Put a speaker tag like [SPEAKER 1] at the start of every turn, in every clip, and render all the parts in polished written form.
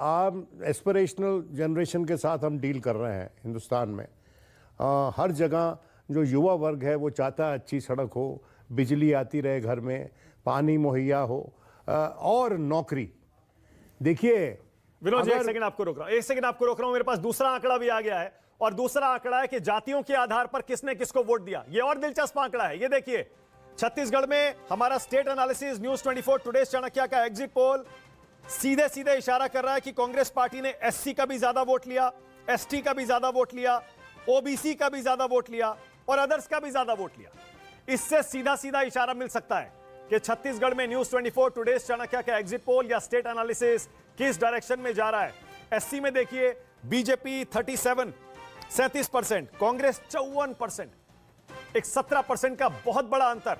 [SPEAKER 1] आप aspirational generation के साथ हम डील कर रहे हैं हिंदुस्तान में। हर जगह जो युवा वर्ग है वो चाहता है अच्छी सड़क हो, बिजली आती रहे घर में, पानी मुहैया हो और नौकरी। देखिए
[SPEAKER 2] विनोद जी, एक सेकंड आपको रोक रहा हूं, मेरे पास दूसरा आंकड़ा भी आ गया है, और दूसरा आंकड़ा है कि जातियों के आधार पर किसने किसको वोट दिया। ये और दिलचस्प आंकड़ा है, ये देखिए। छत्तीसगढ़ में हमारा state analysis news 24 today Chanakya का एग्जिट पोल सीधे सीधे इशारा कर रहा है कि कांग्रेस पार्टी ने एससी का भी ज्यादा वोट लिया, एसटी का भी ज्यादा वोट लिया, ओबीसी का भी ज्यादा वोट लिया और अदर्स का भी ज्यादा वोट लिया। इससे सीधा सीधा इशारा मिल सकता है कि छत्तीसगढ़ में न्यूज 24 टुडे चाणक्य का एग्जिट पोल या स्टेट एनालिसिस किस डायरेक्शन में जा रहा है। एससी में देखिए, बीजेपी 37%, कांग्रेस 54%, एक 17% का बहुत बड़ा अंतर।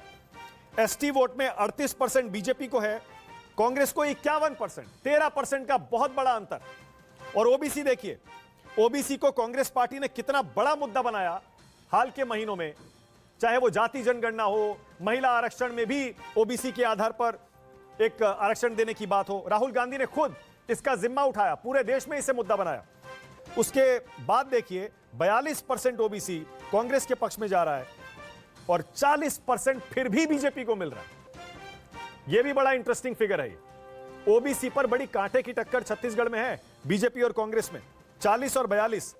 [SPEAKER 2] एसटी वोट में 38% बीजेपी को है, कांग्रेस को 51%, 13% का बहुत बड़ा अंतर। और ओबीसी देखिए, ओबीसी को कांग्रेस पार्टी ने कितना बड़ा मुद्दा बनाया हाल के महीनों में, चाहे वो जाति जनगणना हो, महिला आरक्षण में भी ओबीसी के आधार पर एक आरक्षण देने की बात हो। राहुल गांधी ने खुद इसका जिम्मा उठाया, पूरे देश में इसे मुद्दा बनाया। उसके बाद देखिए 42% ओबीसी कांग्रेस के पक्ष में जा रहा है और 40% फिर भी बीजेपी को मिल रहा है। यह भी बड़ा इंटरेस्टिंग फिगर है। ओबीसी पर बड़ी कांटे की टक्कर छत्तीसगढ़ में है बीजेपी और कांग्रेस में, 40 और 42।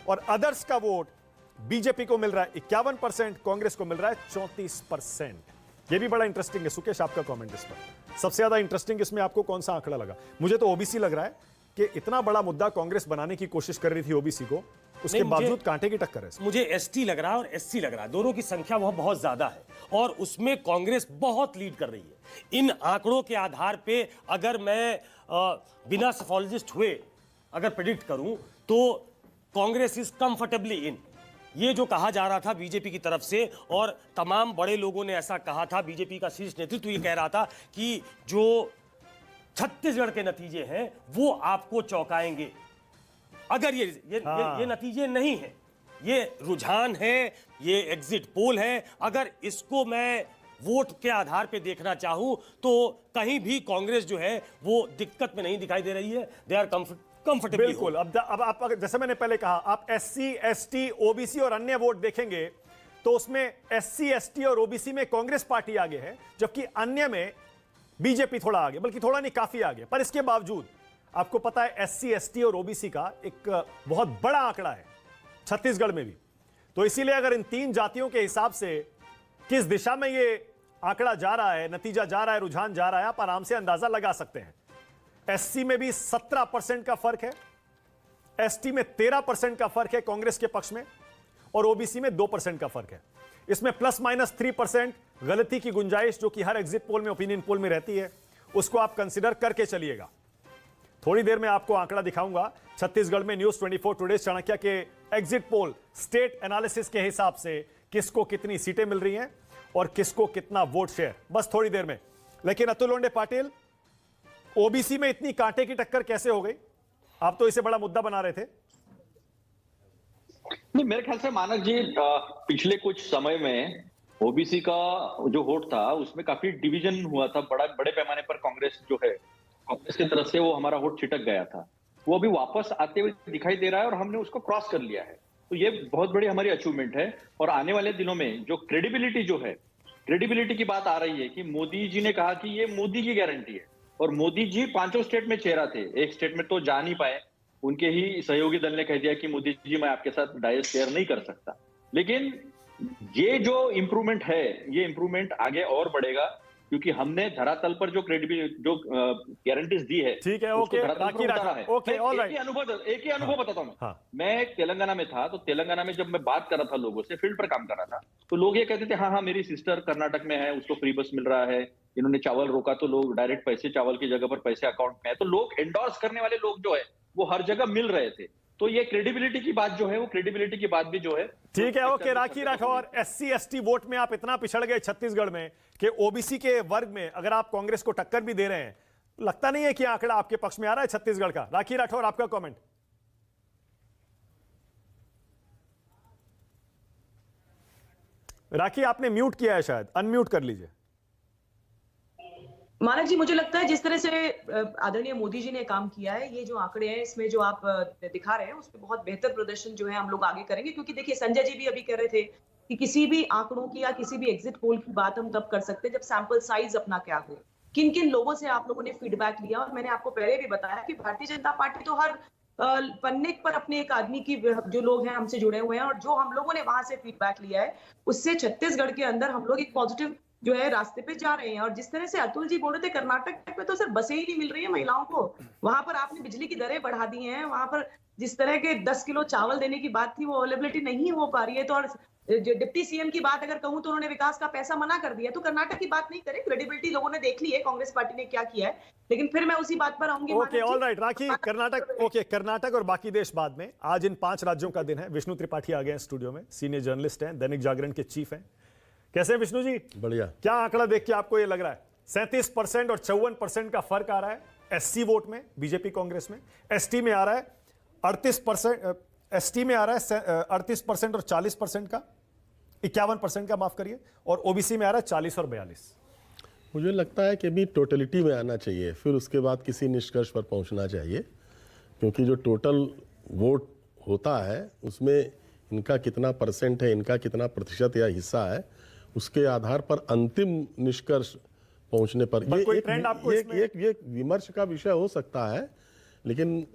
[SPEAKER 2] और अदर्स का वोट बीजेपी को मिल रहा है 51%, कांग्रेस को मिल रहा है 34%। यह भी बड़ा इंटरेस्टिंग है। सुकेश, आपका कमेंट इस पर। सबसे ज्यादा इंटरेस्टिंग इसमें आपको कौन सा आंकड़ा लगा? मुझे तो ओबीसी लग रहा है कि इतना बड़ा मुद्दा कांग्रेस बनाने की कोशिश कर रही थी ओबीसी को, उसके बावजूद कांटे की टक्कर है।
[SPEAKER 3] मुझे एसटी लग रहा है और एससी लग रहा है, दोनों की संख्या वह बहुत ज्यादा है और उसमें कांग्रेस बहुत लीड कर रही है। इन आंकड़ों के आधार पे अगर मैं बिना सफोलॉजिस्ट हुए अगर प्रेडिक्ट करूं तो कांग्रेस इज कंफर्टेबली इन। ये जो कहा जा रहा था बीजेपी की तरफ से, और तमाम बड़े लोगों ने ऐसा कहा था, बीजेपी का शीर्ष नेतृत्व ये कह रहा था कि जो छत्तीसगढ़ के नतीजे हैं वो आपको चौंकाएंगे। अगर ये नतीजे नहीं है, ये रुझान है, ये एग्जिट पोल है, अगर इसको मैं वोट के आधार पे देखना चाहूं तो कहीं भी कांग्रेस जो है वो दिक्कत में नहीं दिखाई दे रही है। They are comfortable.
[SPEAKER 2] बिल्कुल। अब आप जैसे मैंने पहले कहा, आप एससी, एसटी, ओबीसी और अन्य वोट देखेंगे तो उसमें एससी, एसटी और ओबीसी में कांग्रेस पार्टी आगे है, जबकि अन्य में बीजेपी थोड़ा आगे, बल्कि थोड़ा नहीं काफी आगे। पर इसके बावजूद आपको पता है एससी, एसटी और ओबीसी का एक बहुत बड़ा आंकड़ा है छत्तीसगढ़ में भी। तो इसीलिए अगर इन तीन जातियों के हिसाब से किस दिशा में ये आंकड़ा जा रहा है, नतीजा जा रहा है, रुझान जा रहा है, आप आराम से अंदाजा लगा सकते हैं। एससी में भी 17% का फर्क है, एसटी में 13% का फर्क है कांग्रेस के पक्ष में, और ओबीसी में 2% का फर्क है। इसमें प्लस माइनस 3% गलती की गुंजाइश, जो कि हर एग्जिट पोल में, ओपिनियन पोल में रहती है, उसको आप कंसीडर करके चलिएगा। थोड़ी देर में आपको आंकड़ा दिखाऊंगा छत्तीसगढ़ में न्यूज 24 टुडे चाणक्य के एग्जिट पोल स्टेट एनालिसिस के हिसाब से किसको कितनी सीटें मिल रही हैं और किसको कितना वोट शेयर, बस थोड़ी देर में। लेकिन अतुल लोंढे पाटिल, ओबीसी में इतनी कांटे की टक्कर कैसे हो गई? आप तो इसे बड़ा मुद्दा बना रहे थे।
[SPEAKER 4] नहीं, मेरे ख्याल से मानक जी पिछले कुछ समय में ओबीसी का जो वोट था उसमें काफी डिवीजन हुआ था, बड़े पैमाने पर कांग्रेस जो है, कांग्रेस की तरफ से वो हमारा वोट छिटक गया था। वो अभी वापस आते हुए दिखाई दे रहा है और हमने उसको क्रॉस कर लिया है। तो ये बहुत बड़ी हमारी अचीवमेंट है। और आने वाले दिनों में जो क्रेडिबिलिटी जो है, क्रेडिबिलिटी की बात आ रही है कि मोदी जी ने कहा कि ये मोदी की गारंटी है, और मोदी जी 5 स्टेट में चेहरा थे, एक स्टेट में तो जा नहीं पाए, उनके ही सहयोगी दल ने कह दिया कि मोदी जी मैं आपके साथ डायस शेयर नहीं कर सकता। लेकिन ये जो इंप्रूवमेंट है, ये इंप्रूवमेंट आगे और बढ़ेगा, क्योंकि हमने धरातल पर जो क्रेडिबिलिटी, जो गारंटीज दी है,
[SPEAKER 2] ठीक है, ओके, ओके, ऑलराइट।
[SPEAKER 4] एक ही अनुभव बताता हूँ।
[SPEAKER 2] हाँ।
[SPEAKER 4] मैं तेलंगाना में था, तो तेलंगाना में जब मैं बात कर रहा था लोगों से, फील्ड पर काम कर रहा था, तो लोग ये कहते थे हाँ हाँ मेरी सिस्टर कर्नाटक में है, उसको फ्री बस मिल रहा है, इन्होंने चावल रोका तो लोग डायरेक्ट पैसे, चावल की जगह पर पैसे अकाउंट में है। तो लोग एंडोर्स करने वाले लोग जो है वो हर जगह मिल रहे थे। तो ये क्रेडिबिलिटी की बात जो है, वो क्रेडिबिलिटी की बात भी जो है,
[SPEAKER 2] ठीक है, ओके। राखी राठौर, एससी एसटी वोट में आप इतना पिछड़ गए छत्तीसगढ़ में कि ओबीसी के वर्ग में अगर आप कांग्रेस को टक्कर भी दे रहे हैं, लगता नहीं है कि आंकड़ा आपके पक्ष में आ रहा है छत्तीसगढ़ का। राखी राठौर, आपका कमेंट। राखी, आपने म्यूट किया है, शायद अनम्यूट कर लीजिए।
[SPEAKER 5] मानक जी, मुझे लगता है जिस तरह से आदरणीय मोदी जी ने काम किया है, ये जो आंकड़े हैं इसमें जो आप दिखा रहे हैं उसमें बहुत बेहतर प्रदर्शन जो है हम लोग आगे करेंगे, क्योंकि देखिए संजय जी भी अभी कह रहे थे कि किसी भी आंकड़ों की या किसी भी एग्जिट पोल की बात हम तब कर सकते हैं जब सैंपल साइज अपना क्या हो, किन किन लोगों से आप लोगों ने फीडबैक लिया। और मैंने आपको पहले भी बताया कि भारतीय जनता पार्टी तो हर पन्ने पर अपने एक आदमी की जो लोग हैं हमसे जुड़े हुए हैं, और जो हम लोगों ने वहां से फीडबैक लिया है उससे छत्तीसगढ़ के अंदर हम लोग एक पॉजिटिव जो है रास्ते पे जा रहे हैं। और जिस तरह से अतुल जी बोल रहे थे कर्नाटक में तो सिर्फ बसें ही नहीं मिल रही है महिलाओं को, वहां पर आपने बिजली की दरें बढ़ा दी हैं, वहां पर जिस तरह के 10 किलो चावल देने की बात थी वो अवेलेबिलिटी नहीं हो पा रही है। तो और जो डिप्टी सीएम की बात अगर कहूं तो उन्होंने विकास का पैसा मना कर दिया। तो कर्नाटक की बात नहीं करें, क्रेडिबिलिटी लोगों ने देख ली है कांग्रेस पार्टी ने क्या किया है, लेकिन फिर मैं उसी बात पर आऊंगी।
[SPEAKER 2] ओके, ऑल राइट राखी, कर्नाटक और बाकी देश बाद में। आज इन 5 राज्यों का दिन है। विष्णु त्रिपाठी आ गए हैं स्टूडियो में, सीनियर जर्नलिस्ट हैं, दैनिक जागरण के चीफ हैं। कैसे हैं विष्णु जी? बढ़िया। क्या आंकड़ा देख के आपको ये लग रहा है? 37% और 54% का फर्क आ रहा है एससी वोट में बीजेपी कांग्रेस में। एसटी में आ रहा है 38%, एसटी में आ रहा है 38% और 40% का, 51% का माफ करिए, और ओबीसी में आ रहा है 40 और 42।
[SPEAKER 6] मुझे लगता है कि अभी टोटलिटी में आना चाहिए, फिर उसके बाद किसी निष्कर्ष पर पहुंचना चाहिए, क्योंकि जो टोटल वोट होता है उसमें इनका कितना परसेंट है, इनका कितना प्रतिशत या हिस्सा है, उसके आधार पर अंतिम निष्कर्ष पहुंचने पर ये एक विमर्श का विषय हो सकता है, लेकिन